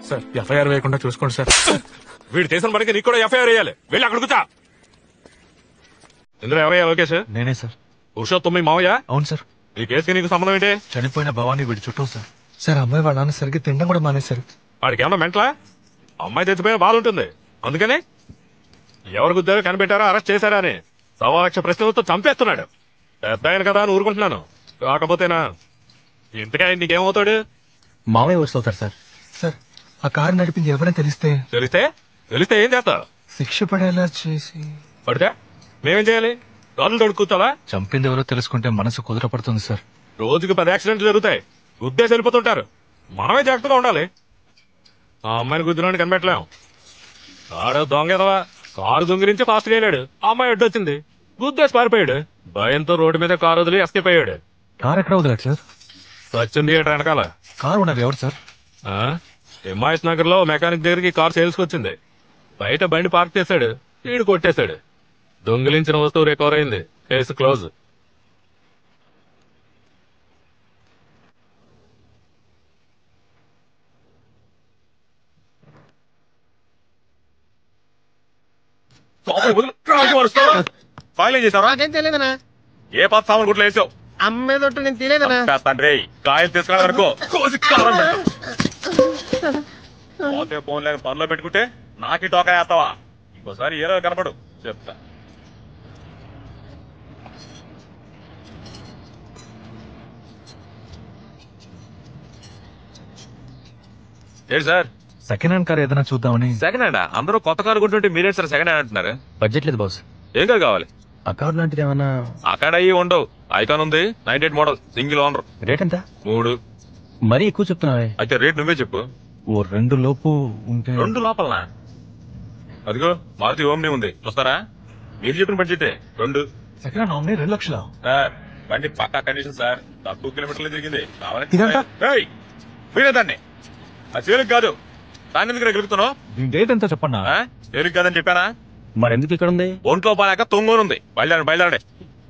Sir FIR వేయకుండా చూసుకోండి sir. వీడు చేసిన పనికి నీకు కూడా ఎఫ్ఐఆర్ వేయాలి. వెళ్ళి అక్కడ కూర్చో. ఇందులో ఎవరయ్యా లోకేష్? నేనే సార్. పురుషోత్తం మీ మావయ్య? అవును సార్. ఈ కేసుకి నీకు సంబంధం ఏంటి? చనిపోయిన భవానీ వీడి చుట్టూ సార్. సార్ అమ్మాయి వాళ్ళ నాన్న సరిగ్గా తినడం కూడా మానేశారు. వాడికి ఏమన్నా మెంటలా? అమ్మాయి తెచ్చిపోయిన బాధ ఉంటుంది. అందుకని ఎవరు గుద్దారో కనిపెట్టారో అరెస్ట్ చేశారా అని 1,00,000 ప్రశ్నలతో చంపేస్తున్నాడు. పెద్ద ఆయన కదా అని ఊరుకుంటున్నాను. కాకపోతేనా ఇంతగా నీకేమవుతాడు? మామయ్య వస్తుంటారు సార్. సార్ ఆ కారు నడిపింది ఎవరైనా తెలిస్తే తెలిస్తే ఏం చేస్తావు? శిక్ష పడేలా చేసి పడితే మేమేం చేయాలి? కాళ్ళు తోడు కూర్చోాలా? చంపింది ఎవరో తెలుసుకుంటే మనసు కుదురపడుతుంది సార్. రోజుకి 10 యాక్సిడెంట్లు జరుగుతాయి. గుద్దేసి వెళ్ళిపోతుంటారు. మనమే జాగ్రత్తగా ఉండాలి. ఆ అమ్మాయిని గుద్దులోని కనిపెట్టలేం. ఆడో దొంగ కారు దొంగిరించి ఫాస్ట్ గా వెళ్ళాడు. ఆ అమ్మాయి అడ్డొచ్చింది, గుద్దేసి పారిపోయాడు. భయంతో రోడ్డు మీద కారు వదిలి ఎస్కేప్ అయ్యాడు. కార్ ఎక్కడ వదిలేదు సార్? సచిన్ థియేటర్ వెనకాల. కారు ఉన్నది ఎవరు సార్? ఎంఐఎస్ నగర్ లో మెకానిక్ దగ్గరికి కారు సేల్స్ వచ్చింది. బయట బండి పార్క్ చేశాడు, ఈడు కొట్టేశాడు. దొంగిలించిన వస్తువు రికవర్ అయింది. Case close. ఫైల్ ఏం చేసావా? నాకేం తెలియదనా. ఏ పాత సామాన్ గుట్లో వేసావు? అమ్మేదొట్టు నేను తెలియదనా. తండ్రి కాయలు తీసుకురా వరకు పోతే ఫోన్ లేక పనిలో పెట్టుకుంటే నాకి టోకా వేస్తావా? ఇంకోసారి ఏదో కనపడు చెప్తా. ఏంటి సార్? సెకండ్ హ్యాండ్ కార్ ఏదైనా చూద్దామని. Second hand? అందరూ కొత్త కారు కొంటుంటే మీరేంటి సార్ సెకండ్ హ్యాండ్ అంటున్నారు? బడ్జెట్ లేదు బాస్. ఏం కారు కావాలి? ఆ కార్ లాంటిది ఏమన్నా? అక్కడ అయ్యి ఉండవు. ఐకాన్ ఉంది, 98 మోడల్, సింగిల్ ఓనర్. రేట్ ఎంత? 3. మరీ ఎక్కువ చెప్తున్నావే. అయితే రేట్ నువ్వే చెప్పు. ఓ 2 లోపు ఉంటే. 2 లోపలనా? అదిగో మారుతి ఓమ్ని ఉంది, చూస్తారా? మీరు చెప్పిన బడ్జెట్ 2. సెకండ్ హ్యాండ్ ఓమ్ని 2 లక్షలు. బండి పక్కా కండిషన్ సార్. తక్కువ కిలోమీటర్లు తిరిగింది. ఇదంతా? దాన్ని ఆ సేలుకి కాదు. దాన్ని ఎందుకు గెలుపుతున్నావు? దీని రేట్ ఎంత చెప్పన్నా? సేలుకి కాదని చెప్పానా? మరి ఎందుకు ఇక్కడ ఉంది? ఒంట్లో పాలాక తొంగోనుంది. బయలుదేరండి.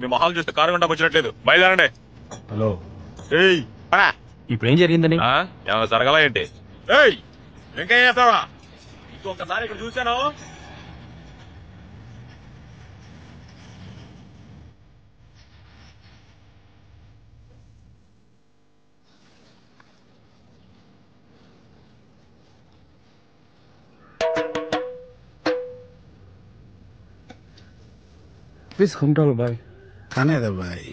మీ మొహాలు చూస్తే కారు గంట వచ్చినట్లేదు. బయలుదేరండి. హలో. ఏయ్ ఇప్పుడు ఏం జరిగిందని? ఏమైనా జరగలా ఏంటి? ఏయ్ ఇంకేం చేస్తావా? ఇంకొకసారి ఇక్కడ చూశాను. प्लीज कंट्रोल भाई. खाने दे भाई.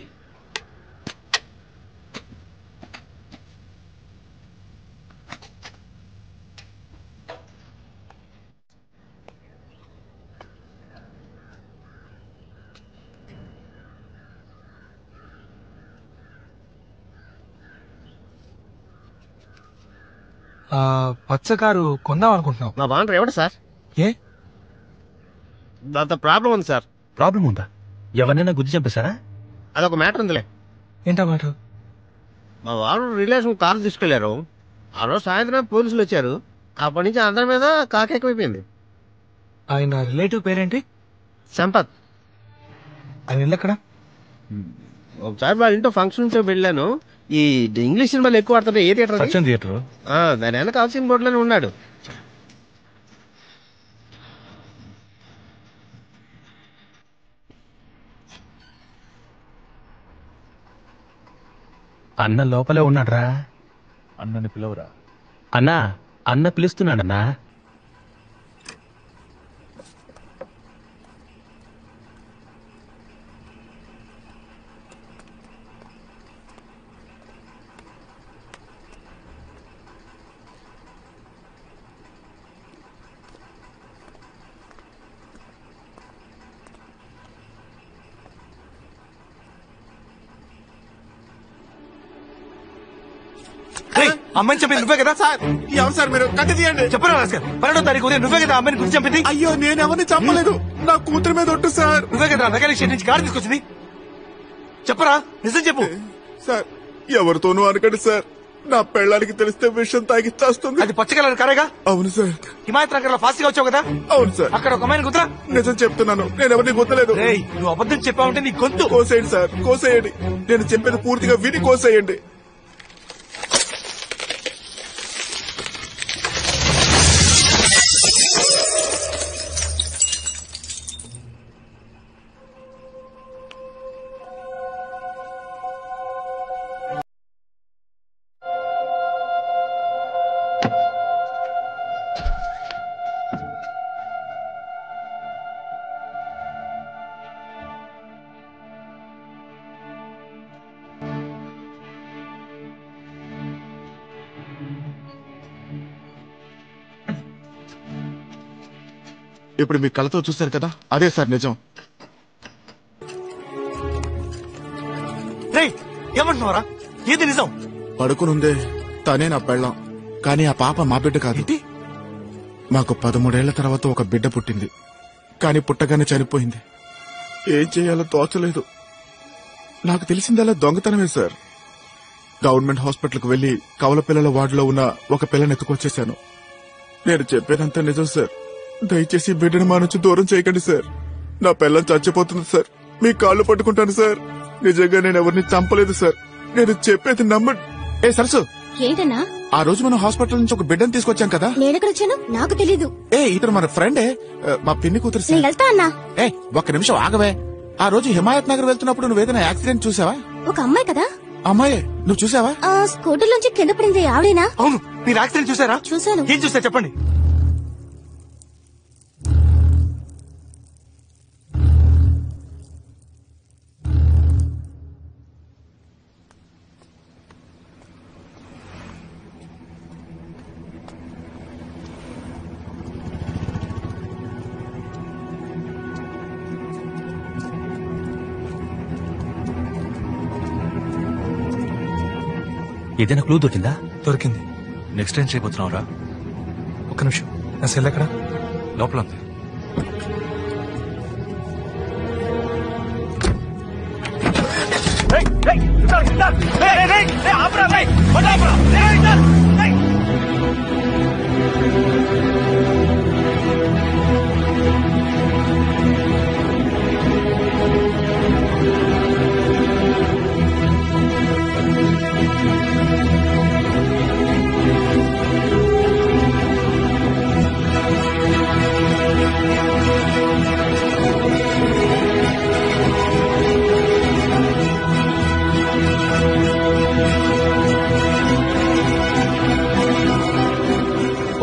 పచ్చ కారు కొందాం అనుకుంటున్నాం. మా బాగుంటారు ఎవడు సార్? ఏ దాంతో ప్రాబ్లం ఉంది సార్. ప్రాబ్లం ఉందా? ఎవరైనా గుద్ది చంపేశారా? అదొక మ్యాటర్ ఉందిలే. ఏంటా మాట? మా వాడు రిలేషన్ కారు తీసుకెళ్లారు. ఆ రోజు సాయంత్రం పోలీసులు వచ్చారు. అప్పటి నుంచి అందరి మీద కాకెక్కువైపోయింది. ఆయన రిలేటివ్ పేరేంటి? సంపత్. ఆయన ఇల్లు ఎక్కడ? ఒకసారి వాళ్ళ ఇంట్లో ఫంక్షన్ ఉంటే వెళ్ళాను. ఈ ఇంగ్లీష్ సినిమాలు ఎక్కువ ఆడుతుంటే ఏ థియేటర్? సచిన్ థియేటర్. దాని వెనక కావాల్సిన బోర్డులోనే ఉన్నాడు. అన్న లోపలే ఉన్నాడ్రా. అన్నని పిలవరా. అన్నా, అన్న పిలుస్తున్నాడన్నా. అమ్మాయిని చెప్పింది నువ్వే కదా సార్? ఎవరు సార్ మీరు? కట్టి తీయండి. చెప్పరా రాస్కర్, 12వ తారీఖు ఉదయం నువ్వే కదా అమ్మాయిని గురించి చంపింది? అయ్యో నేనెవరిని చంపలేదు. నా కూతురు మీద ఒట్టు సార్. నువ్వే కదా మెకానిక్ షెడ్ నుంచి కారు తీసుకొచ్చింది? చెప్పరా, నిజం చెప్పు. సార్ ఎవరితోనూ అనకండి సార్. నా పెళ్ళానికి తెలిస్తే విషయం తాగి చేస్తుంది. అది పచ్చ కలర్ కారేగా? అవును సార్. హిమాయత్ నగర్ లో ఫాస్ట్ గా వచ్చావు కదా? అవును సార్. అక్కడ ఒక అమ్మాయిని గుర్తురా? నిజం చెప్తున్నాను, నేను ఎవరిని గుర్తలేదు. నువ్వు అబద్ధం చెప్పావంటే నీ గొంతు కోసేయండి సార్, కోసేయండి. నేను చెప్పేది పూర్తిగా విని కోసేయండి. ఇప్పుడు మీ కళ్ళతో చూశారు కదా, అదే సార్ నిజం. రేయ్ ఏమంటున్నావరా? ఏది నిజం? పడుకునుందే తనే నా పెళ్ళం, కానీ ఆ పాప మా బిడ్డ కాదు. ఏంటి? మాకు 13 ఏళ్ల తర్వాత ఒక బిడ్డ పుట్టింది, కానీ పుట్టగానే చనిపోయింది. ఏం చేయాలో తోచలేదు. నాకు తెలిసిందల్లా దొంగతనమే సార్. గవర్నమెంట్ హాస్పిటల్కి వెళ్లి కవల పిల్లల వార్డులో ఉన్న ఒక పిల్లని ఎత్తుకొచ్చేశాను. నేను చెప్పేదంతా నిజం సార్. దయచేసి బిడ్డను మా నుంచి దూరం చేయకండి సార్. నా పిల్లం చచ్చిపోతుంది సార్. మీ కాళ్ళు పట్టుకుంటాను సార్. నిజంగా నేను ఎవరిని చంపలేదు సార్. నేను చెప్పేది నమ్మండి. ఏ సరసు, ఏంటన్నా? ఆ రోజు మనం హాస్పిటల్ నుంచి ఒక బిడ్డను తీసుకొచ్చాం కదా. నేనెక్కడొచ్చాను నాకు తెలీదు. ఏ ఇతను మన ఫ్రెండే, మా పిన్ని కూతురు నేను సార్. వెళ్తా అన్నా. ఏ ఒక్క నిమిషం ఆగవే. ఆ రోజు హిమాయత్ నగర్ వెళ్తున్నప్పుడు నువ్వేదైనా యాక్సిడెంట్ చూసావా? ఒక అమ్మాయి కదా. అమ్మాయే, నువ్వు చూసావా? స్కూటర్ నుంచి కింద పడింది ఆవిడేనా? అవును, మీరు యాక్సిడెంట్ చూసారా? చూశాను. ఏం చూసారు చెప్పండి. ఏదైనా క్లూ దొరికిందా? దొరికింది. నెక్స్ట్ ఏం చేయబోతున్నావురా? ఒక్క నిమిషం, నా సెల్ ఎక్కడ? లోపల ఉంది.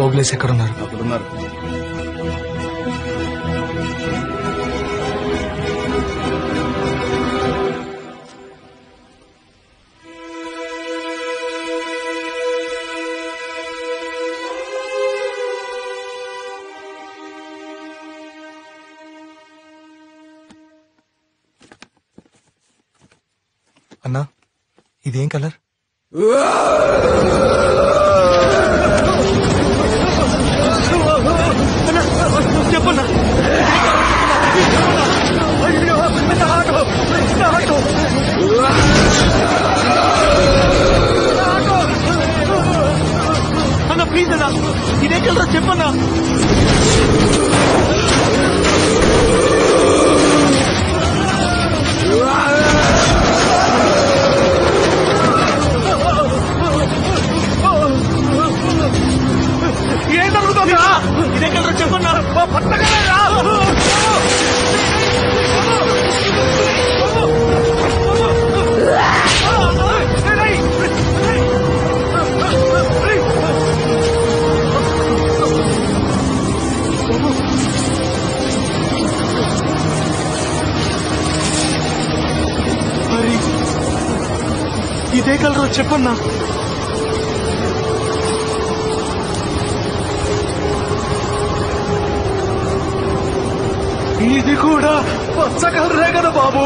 ఓబ్లేస్ ఎక్కడున్నారు? అక్కడున్నారు. అన్నా, ఇదేం కలర్? చెప్పన్నా. అన్న ప్లీజ్ అన్నా, ఇదే కలరా చెప్పన్నా. ఏం జరుగుతుందా? ఇదే కలరా చెప్పన్నా. పట్టగలరా? మరి ఇదే కలరా చెప్పన్నా. ఇది కూడా పచ్చ కలరే కదా బాబు.